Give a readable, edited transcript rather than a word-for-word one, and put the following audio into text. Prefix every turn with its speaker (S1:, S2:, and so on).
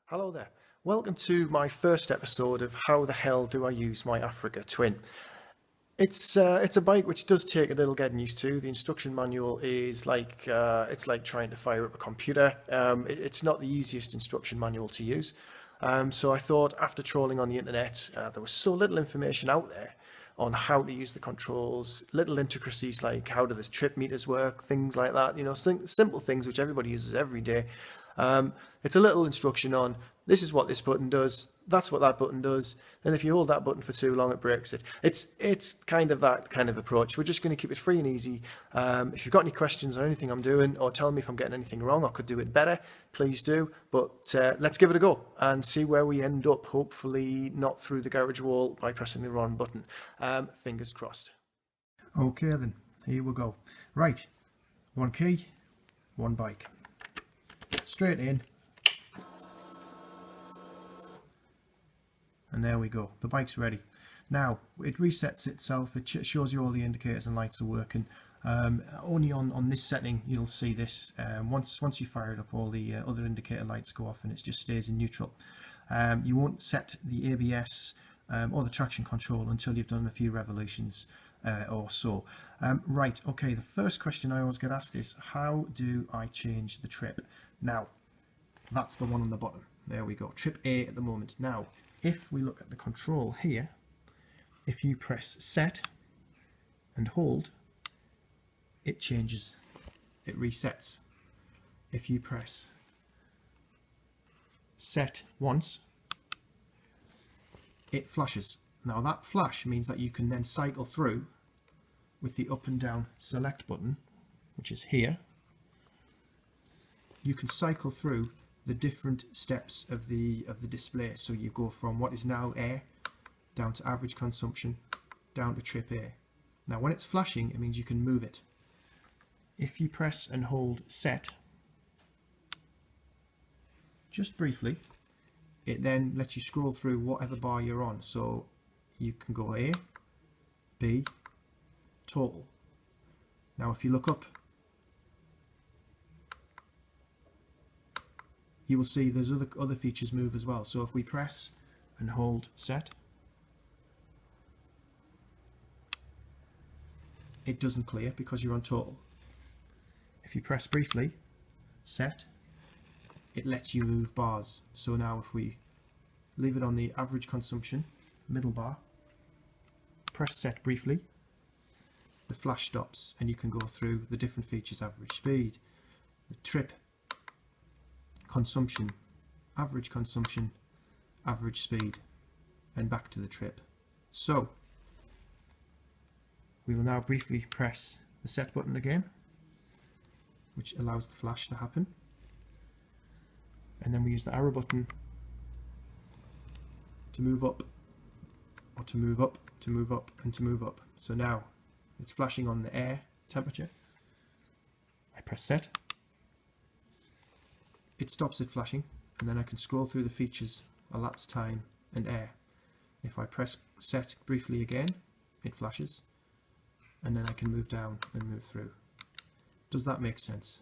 S1: Hello there. Welcome to my first episode of How the Hell Do I Use My Africa Twin. It's a bike which does take a little getting used to. The instruction manual is like it's like trying to fire up a computer. It's not the easiest instruction manual to use. So I thought, after trolling on the internet, there was so little information out there on how to use the controls, little intricacies like how do the trip meters work, things like that. You know, simple things which everybody uses every day. It's a little instruction on this is what this button does, that's what that button does, and if you hold that button for too long it breaks it. It's kind of that kind of approach. We're just going to keep it free and easy. If you've got any questions on anything I'm doing, or tell me if I'm getting anything wrong or could do it better, please do. But let's give it a go and see where we end up. Hopefully not through the garage wall by pressing the wrong button. Fingers crossed. Okay then, here we go. Right, one key, one bike. Straight in, and there we go, the bike's ready. Now it resets itself, it shows you all the indicators and lights are working. Only on this setting you'll see this. Once you fire it up, all the other indicator lights go off and it just stays in neutral. You won't set the ABS or the traction control until you've done a few revolutions or so. Right, okay, the first question I always get asked is, how do I change the trip? Now, that's the one on the bottom. There we go, trip A at the moment. Now, if we look at the control here, if you press set and hold, it changes, it resets. If you press set once, it flashes. Now that flash means that you can then cycle through with the up and down select button, which is here. You can cycle through the different steps of the display. So you go from what is now air down to average consumption down to trip A. Now when it's flashing, it means you can move it. If you press and hold set just briefly, it then lets you scroll through whatever bar you're on. So you can go A, B, total. Now if you look up, you will see there's other features move as well. So if we press and hold set, it doesn't clear because you're on total. If you press briefly set, it lets you move bars. So now if we leave it on the average consumption, middle bar, press set briefly, the flash stops and you can go through the different features: average speed, the trip, consumption, average speed, and back to the trip. So we will now briefly press the set button again, which allows the flash to happen, and then we use the arrow button to move up, or to move up, to move up, and to move up. So now it's flashing on the air temperature. I press set, it stops it flashing, and then I can scroll through the features: elapsed time and air. If I press set briefly again, it flashes, and then I can move down and move through. Does that make sense?